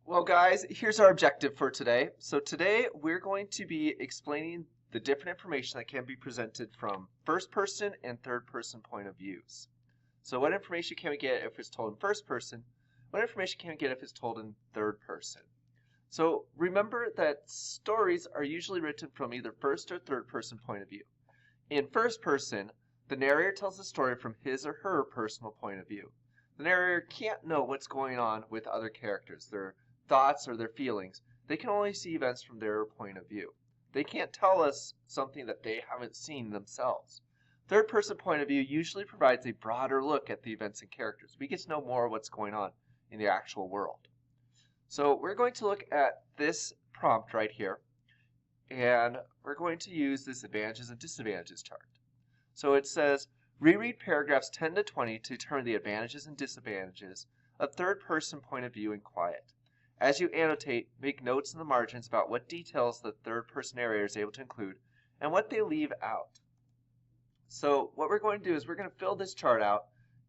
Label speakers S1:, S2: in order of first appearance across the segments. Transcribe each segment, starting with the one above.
S1: Well, guys, here's our objective for today. So today we're going to be explaining the different information that can be presented from first person and third person point of views. So what information can we get if it's told in first person? What information can we get if it's told in third person? So remember that stories are usually written from either first or third person point of view. In first person, the narrator tells the story from his or her personal point of view. The narrator can't know what's going on with other characters, their thoughts or their feelings. They can only see events from their point of view. They can't tell us something that they haven't seen themselves. Third person point of view usually provides a broader look at the events and characters. We get to know more of what's going on in the actual world. So we're going to look at this prompt right here, and we're going to use this advantages and disadvantages chart. So it says, reread paragraphs 10 to 20 to determine the advantages and disadvantages of third person point of view in quiet. As you annotate, make notes in the margins about what details the third person narrator is able to include and what they leave out. So what we're going to do is we're going to fill this chart out,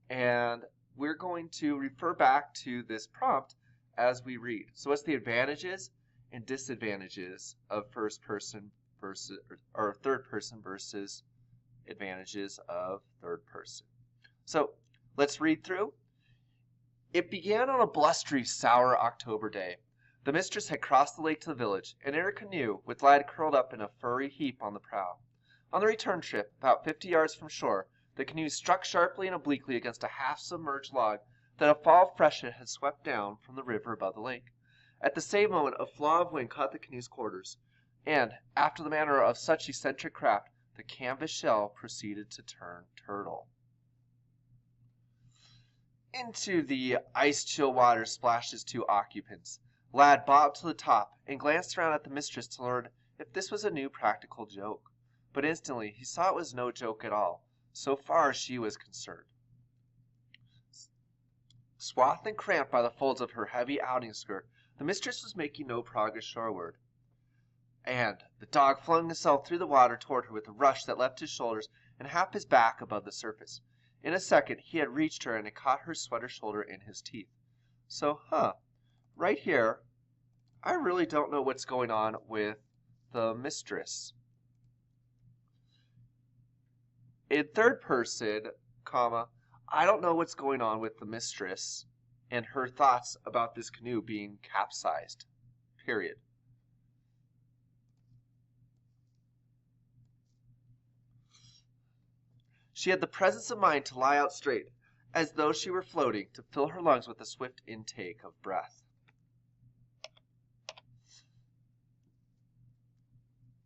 S1: and we're going to refer back to this prompt as we read. So what's the advantages and disadvantages of first person versus or third person versus advantages of third person? So let's read through. It began on a blustery, sour October day. The mistress had crossed the lake to the village, and in her canoe, with Lad curled up in a furry heap on the prow. On the return trip, about 50 yards from shore, the canoe struck sharply and obliquely against a half-submerged log that a fall freshet had swept down from the river above the lake. At the same moment, a flaw of wind caught the canoe's quarters, and, after the manner of such eccentric craft, the canvas shell proceeded to turn turtle. Into the ice-chill water splashed his two occupants. Lad bobbed to the top and glanced around at the mistress to learn if this was a new practical joke. But instantly he saw it was no joke at all, so far as she was concerned. Swathed and cramped by the folds of her heavy outing skirt, the mistress was making no progress shoreward. And the dog flung himself through the water toward her with a rush that left his shoulders and half his back above the surface. In a second he had reached her and had caught her sweater shoulder in his teeth. So, right here, I really don't know what's going on with the mistress. In third person, I don't know what's going on with the mistress and her thoughts about this canoe being capsized. Period. She had the presence of mind to lie out straight, as though she were floating, to fill her lungs with a swift intake of breath.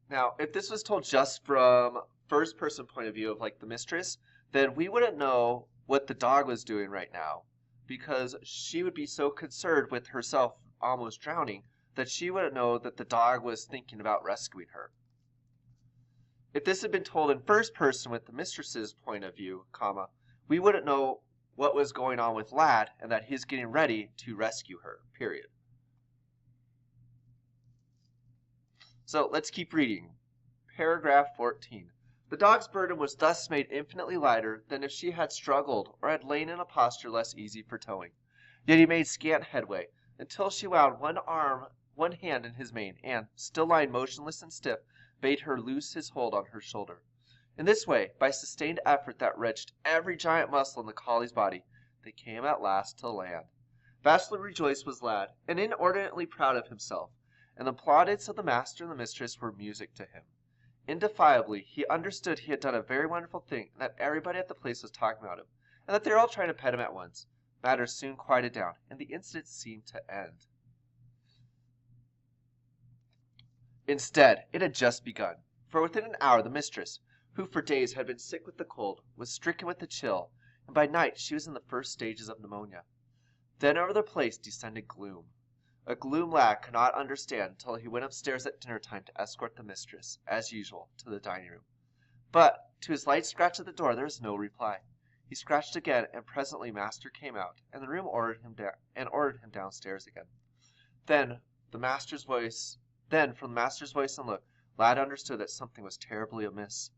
S1: Now, if this was told just from first person point of view of like the mistress, then we wouldn't know what the dog was doing right now, because she would be so concerned with herself almost drowning that she wouldn't know that the dog was thinking about rescuing her. If this had been told in first person with the mistress's point of view, we wouldn't know what was going on with Lad and that he's getting ready to rescue her, period. So let's keep reading. Paragraph 14. The dog's burden was thus made infinitely lighter than if she had struggled or had lain in a posture less easy for towing. Yet he made scant headway, until she wound one hand in his mane, and, still lying motionless and stiff, bade her loose his hold on her shoulder. In this way, by sustained effort that wrenched every giant muscle in the collie's body, they came at last to land. Vastly rejoiced was Lad, and inordinately proud of himself, and the plaudits of the master and the mistress were music to him. Indefiably, he understood he had done a very wonderful thing, and that everybody at the place was talking about him, and that they were all trying to pet him at once. Matters soon quieted down, and the incident seemed to end. Instead, it had just begun, for within an hour the mistress, who for days had been sick with the cold, was stricken with the chill, and by night she was in the first stages of pneumonia. Then over the place descended gloom, a gloom Lad could not understand until he went upstairs at dinner time to escort the mistress, as usual, to the dining room. But to his light scratch at the door there was no reply. He scratched again, and presently master came out, and the room ordered him downstairs again. Then from the master's voice and look, Lad understood that something was terribly amiss.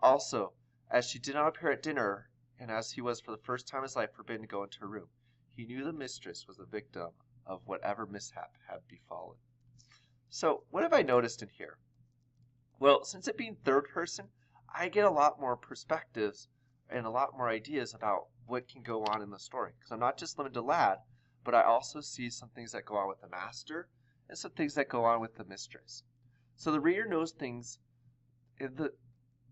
S1: Also, as she did not appear at dinner, and as he was for the first time in his life forbidden to go into her room, he knew the mistress was the victim of whatever mishap had befallen. So what have I noticed in here? Well, since it being third person, I get a lot more perspectives and a lot more ideas about what can go on in the story. Because I'm not just limited to Lad, but I also see some things that go on with the master and some things that go on with the mistress. So the reader knows things in the...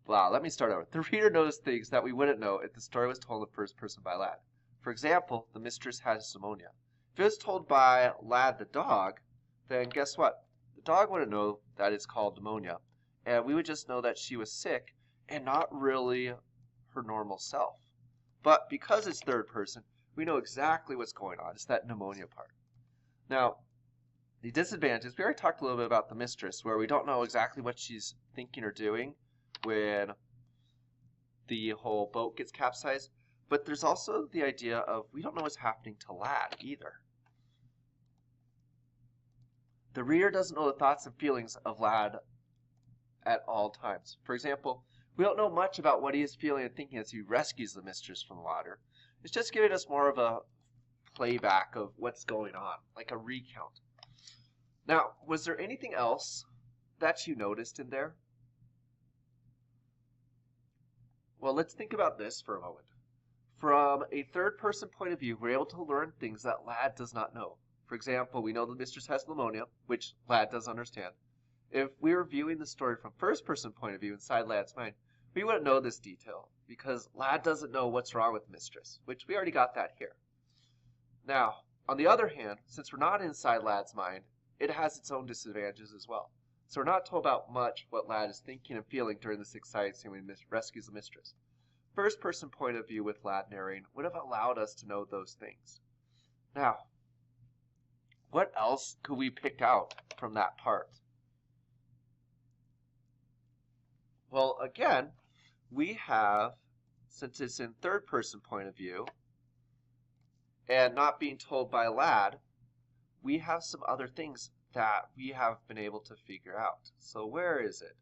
S1: Wow, let me start over. The reader knows things that we wouldn't know if the story was told in first person by Lad. For example, the mistress has pneumonia. If it was told by Lad the dog, then guess what? The dog wouldn't know that it's called pneumonia, and we would just know that she was sick and not really her normal self. But because it's third person, we know exactly what's going on. It's that pneumonia part. Now, the disadvantage is we already talked a little bit about the mistress, where we don't know exactly what she's thinking or doing when the whole boat gets capsized. But there's also the idea of we don't know what's happening to Lad either. The reader doesn't know the thoughts and feelings of Lad at all times. For example, we don't know much about what he is feeling and thinking as he rescues the mistress from the water. It's just giving us more of a playback of what's going on, like a recount. Now, was there anything else that you noticed in there? Well, let's think about this for a moment. From a third-person point of view, we're able to learn things that Lad does not know. For example, we know the mistress has pneumonia, which Lad doesn't understand. If we were viewing the story from first-person point of view inside Lad's mind, we wouldn't know this detail because Lad doesn't know what's wrong with mistress, which we already got that here. Now, on the other hand, since we're not inside Lad's mind, it has its own disadvantages as well. So we're not told about much what Lad is thinking and feeling during this exciting scene when he rescues the mistress. First-person point of view with Lad narrating would have allowed us to know those things. Now, what else could we pick out from that part? Well, again, we have, since it's in third-person point of view, and not being told by Lad, we have some other things that we have been able to figure out. So where is it?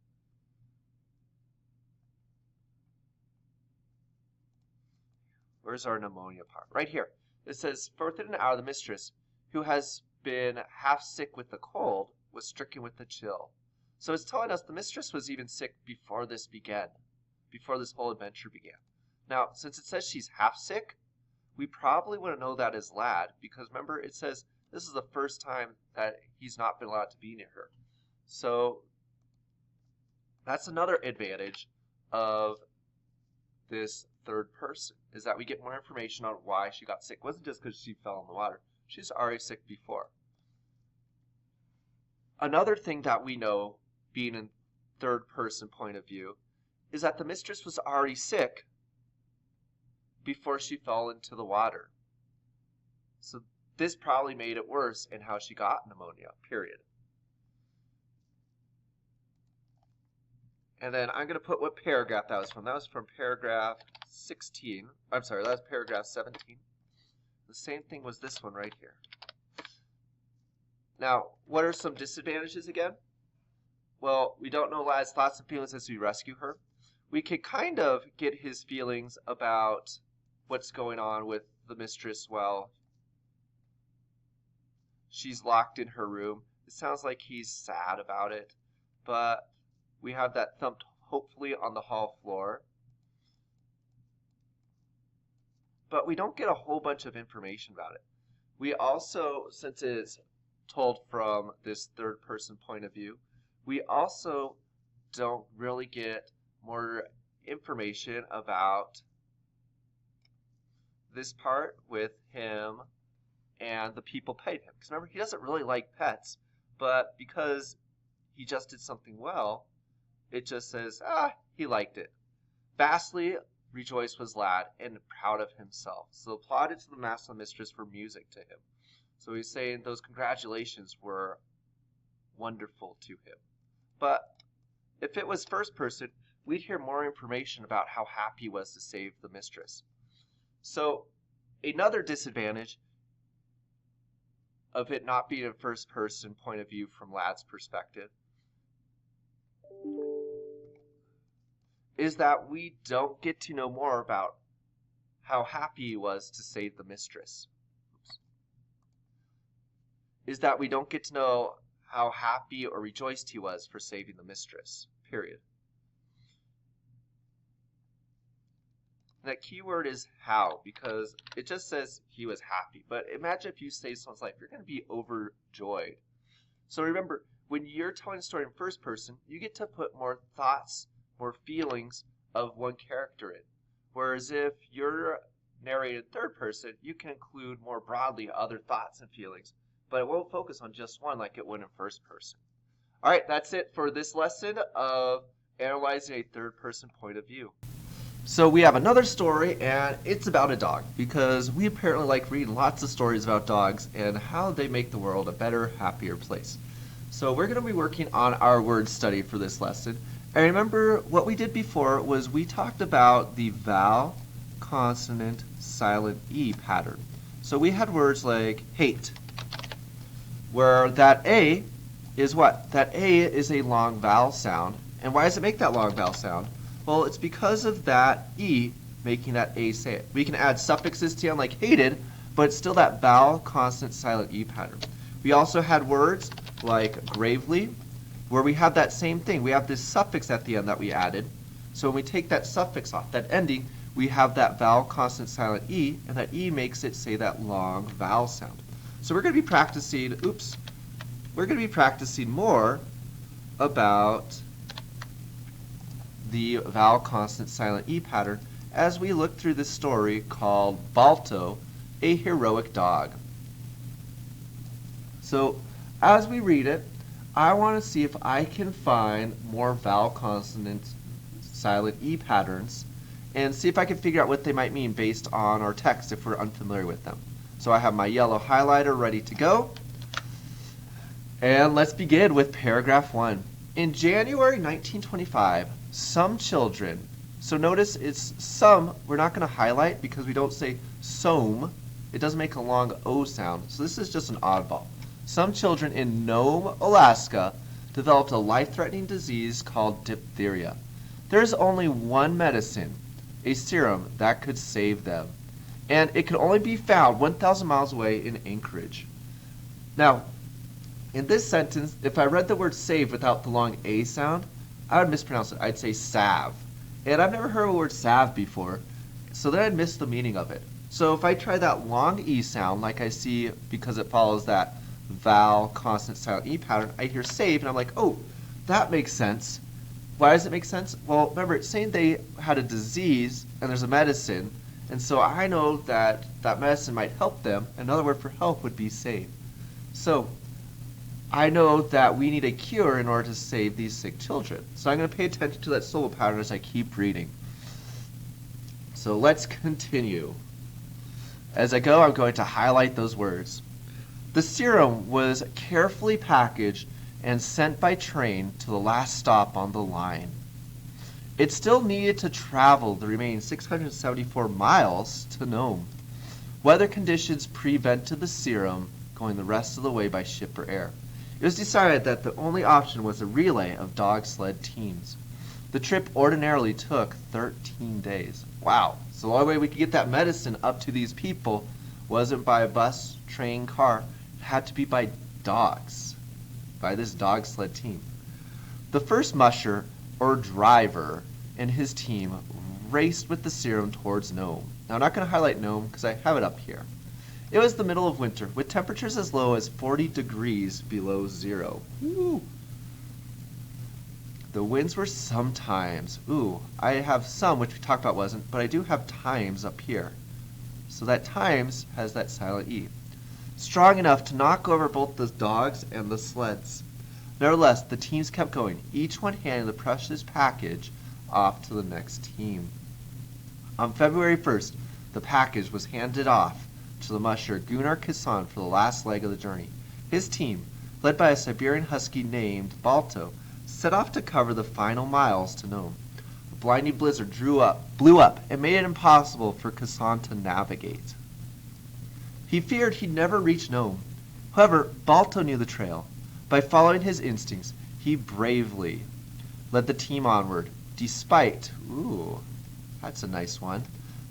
S1: Where's our pneumonia part? Right here. It says, for within an hour, the mistress, who has been half sick with the cold, was stricken with the chill. So it's telling us the mistress was even sick before this began, before this whole adventure began. Now, since it says she's half sick, we probably wouldn't know that as Lad, because remember, it says this is the first time that he's not been allowed to be near her. So that's another advantage of this third person, is that we get more information on why she got sick. It wasn't just because she fell in the water. She's already sick before. Another thing that we know, being in third person point of view, is that the mistress was already sick before she fell into the water. So this probably made it worse in how she got pneumonia, period. And then I'm going to put what paragraph that was from. That was from paragraph 16. I'm sorry, that was paragraph 17. The same thing was this one right here. Now, what are some disadvantages again? Well, we don't know Lad's thoughts and feelings as we rescue her. We could kind of get his feelings about what's going on with the mistress while she's locked in her room. It sounds like he's sad about it, but we have that thumped hopefully on the hall floor. But we don't get a whole bunch of information about it. We also, since it's told from this third person point of view, we also don't really get more information about this part with him and the people paid him. Because remember, he doesn't really like pets, but because he just did something well, it just says, he liked it. Vastly rejoiced was Lad and proud of himself. So applauded to the master and mistress for music to him. So he's saying those congratulations were wonderful to him. But if it was first person, we'd hear more information about how happy he was to save the mistress. So another disadvantage of it not being a first person point of view from Lad's perspective is that we don't get to know more about how happy he was to save the mistress. is that we don't get to know how happy or rejoiced he was for saving the mistress, period. That key word is how, because it just says he was happy. But imagine if you save someone's life, you're going to be overjoyed. So remember, when you're telling a story in first person, you get to put more thoughts, more feelings of one character in. Whereas if you're narrated third person, you can include more broadly other thoughts and feelings, but it won't focus on just one like it would in first person. All right, that's it for this lesson of analyzing a third person point of view. So we have another story, and it's about a dog, because we apparently like reading lots of stories about dogs and how they make the world a better, happier place. So we're going to be working on our word study for this lesson. And remember, what we did before was we talked about the vowel, consonant, silent E pattern. So we had words like hate, where that A is what? That A is a long vowel sound. And why does it make that long vowel sound? Well, it's because of that E making that A say it. We can add suffixes to the end like hated, but it's still that vowel, consonant, silent E pattern. We also had words like gravely, where we have that same thing. We have this suffix at the end that we added. So when we take that suffix off, that ending, we have that vowel, consonant, silent E, and that E makes it say that long vowel sound. So we're going to be practicing, more about the vowel, consonant, silent E pattern as we look through this story called Balto, a Heroic Dog. So as we read it, I want to see if I can find more vowel, consonant, silent E patterns and see if I can figure out what they might mean based on our text if we're unfamiliar with them. So I have my yellow highlighter ready to go. And let's begin with paragraph 1. In January 1925, some children, so notice it's some, we're not going to highlight because we don't say some. It doesn't make a long O sound, so this is just an oddball. Some children in Nome, Alaska, developed a life-threatening disease called diphtheria. There's only one medicine, a serum, that could save them. And it could only be found 1,000 miles away in Anchorage. Now, in this sentence, if I read the word save without the long A sound, I would mispronounce it. I'd say salve. And I've never heard of the word salve before, so then I'd miss the meaning of it. So if I try that long E sound, like I see because it follows that vowel, consonant, silent E pattern, I hear save, and I'm like, oh, that makes sense. Why does it make sense? Well, remember, it's saying they had a disease, and there's a medicine, and so I know that that medicine might help them. Another word for help would be save. So I know that we need a cure in order to save these sick children. So I'm going to pay attention to that syllable pattern as I keep reading. So let's continue. As I go, I'm going to highlight those words. The serum was carefully packaged and sent by train to the last stop on the line. It still needed to travel the remaining 674 miles to Nome. Weather conditions prevented the serum going the rest of the way by ship or air. It was decided that the only option was a relay of dog sled teams. The trip ordinarily took 13 days. Wow. So the only way we could get that medicine up to these people wasn't by a bus, train, car. It had to be by dogs, by this dog sled team. The first musher, or driver, and his team raced with the serum towards Nome. Now I'm not going to highlight Nome because I have it up here. It was the middle of winter, with temperatures as low as 40 degrees below zero. Woo. The winds were sometimes, I have some, which we talked about wasn't, but I do have times up here. So that times has that silent E. Strong enough to knock over both the dogs and the sleds. Nevertheless, the teams kept going, each one handing the precious package off to the next team. On February 1st, the package was handed off to the musher Gunnar Kisson for the last leg of the journey. His team, led by a Siberian husky named Balto, set off to cover the final miles to Nome. A blinding blizzard blew up, and made it impossible for Kisson to navigate. He feared he'd never reach Nome. However, Balto knew the trail. By following his instincts, he bravely led the team onward, despite, that's a nice one,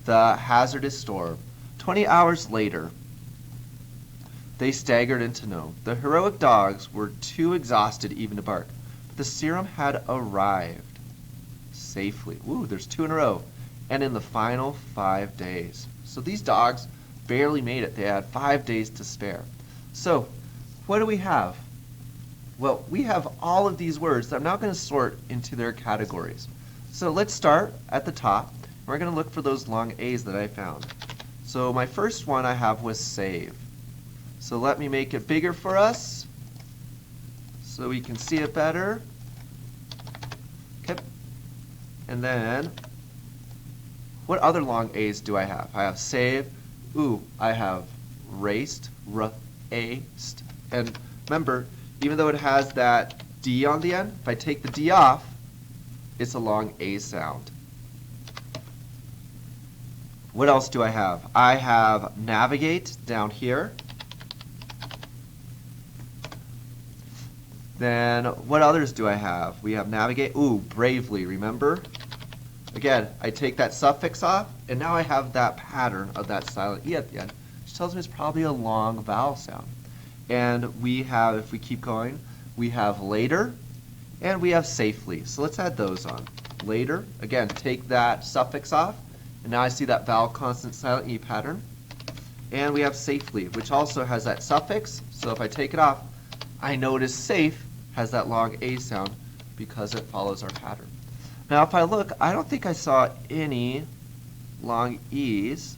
S1: the hazardous storm. 20 hours later, they staggered into Nome. The heroic dogs were too exhausted even to bark, but the serum had arrived safely. Ooh, there's 2 in a row. And in the final 5 days. So these dogs barely made it. They had 5 days to spare. So, what do we have? Well, we have all of these words that I'm now going to sort into their categories. So let's start at the top. We're going to look for those long A's that I found. So my first one I have was save. So let me make it bigger for us so we can see it better. Okay. And then, what other long A's do I have? I have save. Ooh, I have raced, r-aced. And remember, even though it has that D on the end, if I take the D off, it's a long A sound. What else do I have? I have navigate down here. Then what others do I have? We have navigate. Ooh, bravely, remember? Again, I take that suffix off, and now I have that pattern of that silent E at the end, which tells me it's probably a long vowel sound. And we have, if we keep going, we have later, and we have safely. So let's add those on. Later, again, take that suffix off, and now I see that vowel consonant silent E pattern. And we have safely, which also has that suffix, so if I take it off, I notice safe has that long A sound because it follows our pattern. Now if I look, I don't think I saw any long E's.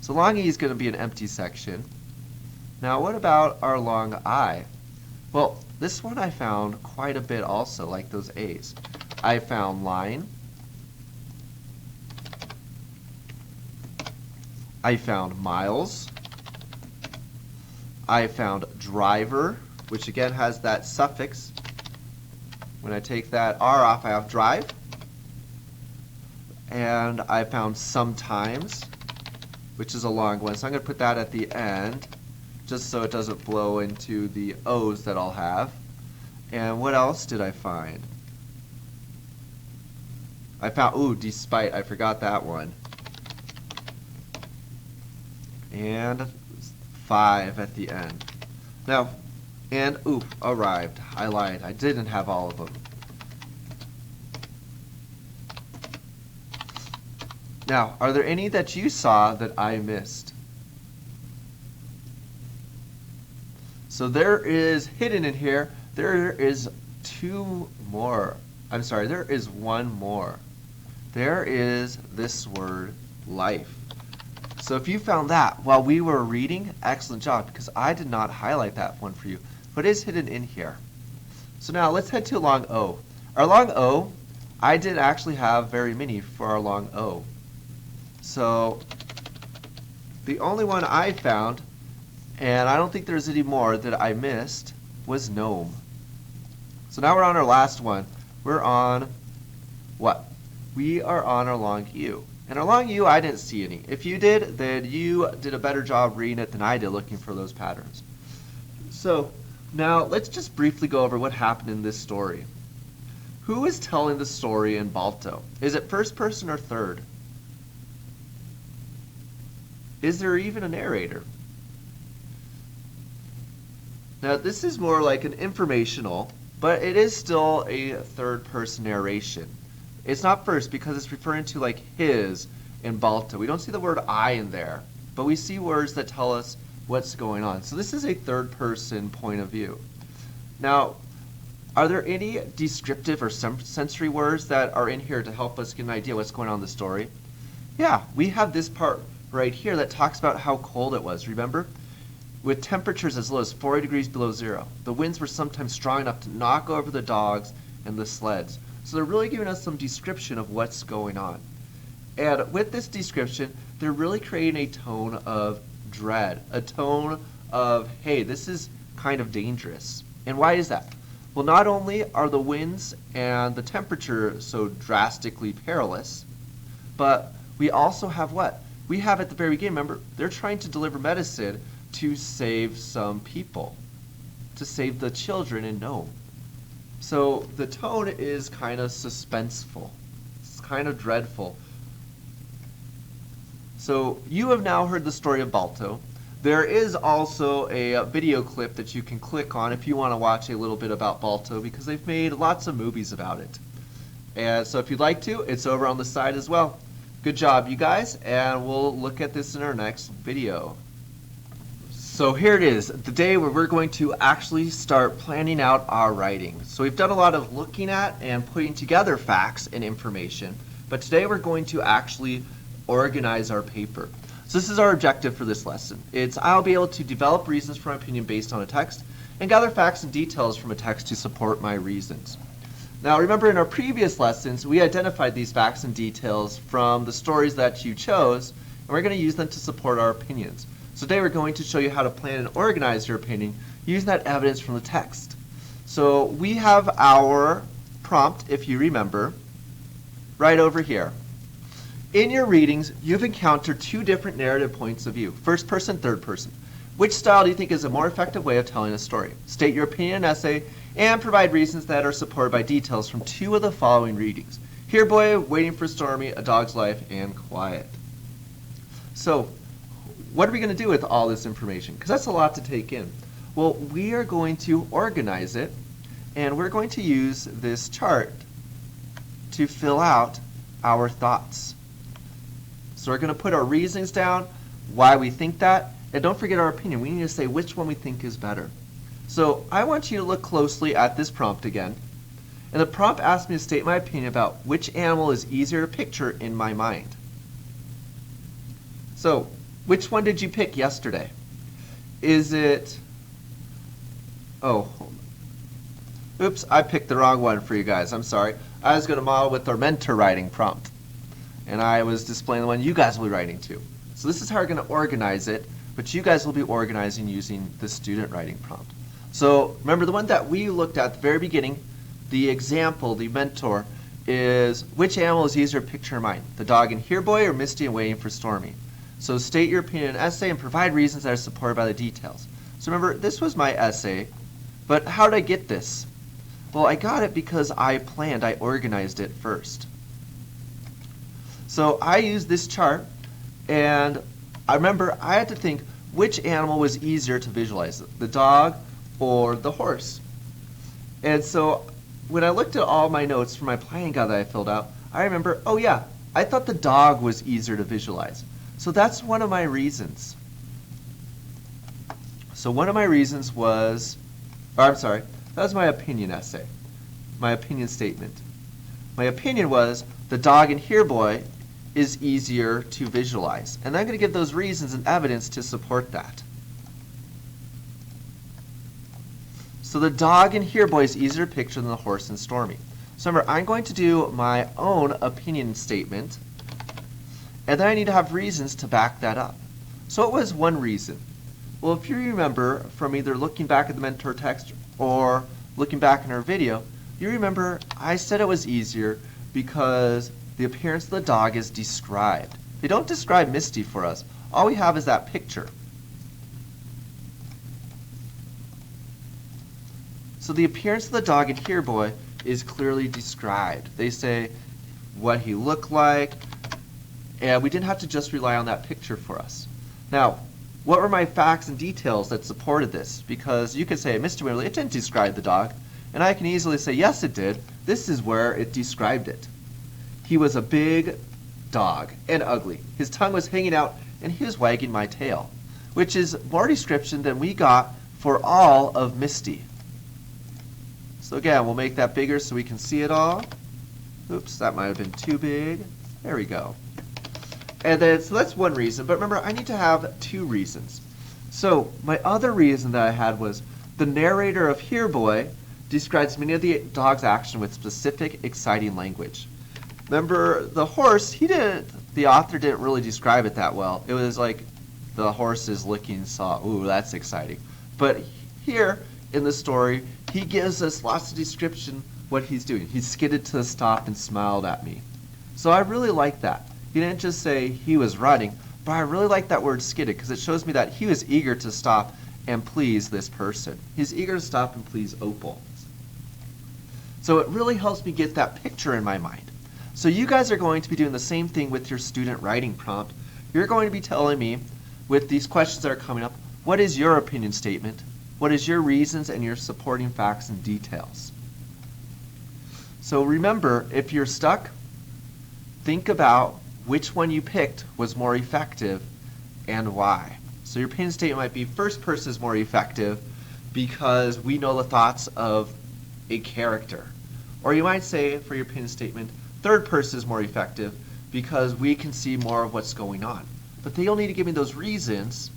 S1: So long E is going to be an empty section. Now what about our long I? Well, this one I found quite a bit also, like those A's. I found line. I found miles. I found driver, which again has that suffix. When I take that R off, I have drive. And I found sometimes, which is a long one. So I'm going to put that at the end, just so it doesn't blow into the O's that I'll have. And what else did I find? I found, ooh, despite. I forgot that one. And 5 at the end. Now, and ooh, arrived. I lied. I didn't have all of them. Now, are there any that you saw that I missed? So there is hidden in here, there is 2 more. I'm sorry, there is 1 more. There is this word, life. So if you found that while we were reading, excellent job, because I did not highlight that one for you, but it is hidden in here. So now let's head to long O. Our long O, I did actually have very many for our long O. So the only one I found, and I don't think there's any more that I missed, was gnome. So now we're on our last one. We're on what? We are on our long U. And our long U, I didn't see any. If you did, then you did a better job reading it than I did looking for those patterns. So now let's just briefly go over what happened in this story. Who is telling the story in Balto? Is it first person or third? Is there even a narrator? Now this is more like an informational, but it is still a third person narration. It's not first because it's referring to like his in Balto. We don't see the word I in there, but we see words that tell us what's going on. So this is a third person point of view. Now, are there any descriptive or sensory words that are in here to help us get an idea what's going on in the story? Yeah, we have this part right here that talks about how cold it was, remember? With temperatures as low as 40 degrees below zero. The winds were sometimes strong enough to knock over the dogs and the sleds. So they're really giving us some description of what's going on. And with this description, they're really creating a tone of dread, a tone of, hey, this is kind of dangerous. And why is that? Well, not only are the winds and the temperature so drastically perilous, but we also have what? We have at the very beginning, remember, they're trying to deliver medicine to save some people, to save the children in Nome. So the tone is kind of suspenseful. It's kind of dreadful. So you have now heard the story of Balto. There is also a video clip that you can click on if you want to watch a little bit about Balto, because they've made lots of movies about it. And so if you'd like to, it's over on the side as well. Good job, you guys, and we'll look at this in our next video. So here it is, the day where we're going to actually start planning out our writing. So we've done a lot of looking at and putting together facts and information, but today we're going to actually organize our paper. So this is our objective for this lesson. I'll be able to develop reasons for my opinion based on a text and gather facts and details from a text to support my reasons. Now remember, in our previous lessons we identified these facts and details from the stories that you chose, and we're going to use them to support our opinions. So today we're going to show you how to plan and organize your opinion using that evidence from the text. So we have our prompt, if you remember, right over here. In your readings, you've encountered two different narrative points of view, first person, third person. Which style do you think is a more effective way of telling a story? State your opinion in an essay and provide reasons that are supported by details from two of the following readings: Here Boy, Waiting for Stormy, A Dog's Life, and Quiet. So what are we going to do with all this information? Because that's a lot to take in. Well, we are going to organize it, and we're going to use this chart to fill out our thoughts. So we're going to put our reasons down, why we think that, and don't forget our opinion. We need to say which one we think is better. So I want you to look closely at this prompt again. And the prompt asks me to state my opinion about which animal is easier to picture in my mind. So which one did you pick yesterday? Is it... Oh, oops, I picked the wrong one for you guys. I'm sorry. I was going to model with our mentor writing prompt, and I was displaying the one you guys will be writing to. So this is how we're going to organize it, but you guys will be organizing using the student writing prompt. So remember, the one that we looked at the very beginning, the example, the mentor, is which animal is easier to picture in mind? The dog in Here Boy or Misty and Waiting for Stormy? So state your opinion in an essay and provide reasons that are supported by the details. So remember, this was my essay, but how did I get this? Well, I got it because I organized it first. So I used this chart, and I remember I had to think which animal was easier to visualize, the dog or the horse. And so when I looked at all my notes from my planning guide that I filled out, I remember, oh yeah, I thought the dog was easier to visualize. So that's one of my reasons. So one of my reasons was, that was my opinion essay, my opinion statement. My opinion was the dog in Here Boy is easier to visualize. And I'm going to give those reasons and evidence to support that. So the dog in Here Boy is easier to picture than the horse in Stormy. So remember, I'm going to do my own opinion statement, and then I need to have reasons to back that up. So what was one reason? Well, if you remember from either looking back at the mentor text or looking back in our video, you remember I said it was easier because the appearance of the dog is described. They don't describe Misty for us. All we have is that picture. So the appearance of the dog in Here Boy is clearly described. They say what he looked like, and we didn't have to just rely on that picture for us. Now, what were my facts and details that supported this? Because you could say, Mr. Wimberly, it didn't describe the dog. And I can easily say, yes, it did. This is where it described it. He was a big dog and ugly. His tongue was hanging out, and he was wagging my tail, which is more description than we got for all of Misty. So again, we'll make that bigger so we can see it all. Oops, that might have been too big. There we go. And then, so that's one reason, but remember, I need to have two reasons. So my other reason that I had was the narrator of Here Boy describes many of the dog's action with specific, exciting language. Remember, the horse, the author didn't really describe it that well. It was like the horse is licking saw. Ooh, that's exciting. But here in the story, he gives us lots of description what he's doing. He skidded to a stop and smiled at me. So I really like that. He didn't just say he was running, but I really like that word skidded because it shows me that he was eager to stop and please this person. He's eager to stop and please Opal. So it really helps me get that picture in my mind. So you guys are going to be doing the same thing with your student writing prompt. You're going to be telling me with these questions that are coming up, what is your opinion statement? What is your reasons and your supporting facts and details? So remember, if you're stuck, think about which one you picked was more effective and why. So your opinion statement might be first person is more effective because we know the thoughts of a character. Or you might say for your opinion statement, third person is more effective because we can see more of what's going on. But then you'll need to give me those reasons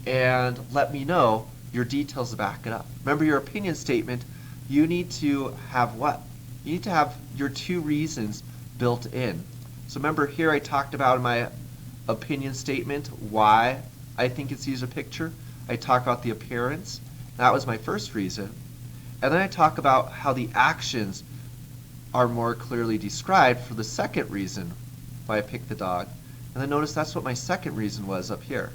S1: and let me know your details to back it up. Remember, your opinion statement, you need to have what? You need to have your two reasons built in. So remember here I talked about in my opinion statement why I think it's easier picture. I talk about the appearance. That was my first reason. And then I talk about how the actions are more clearly described for the second reason why I picked the dog. And then notice that's what my second reason was up here.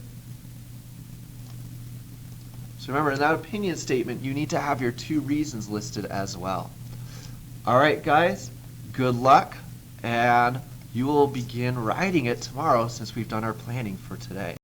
S1: So remember, in that opinion statement, you need to have your two reasons listed as well. All right, guys, good luck, and you will begin writing it tomorrow since we've done our planning for today.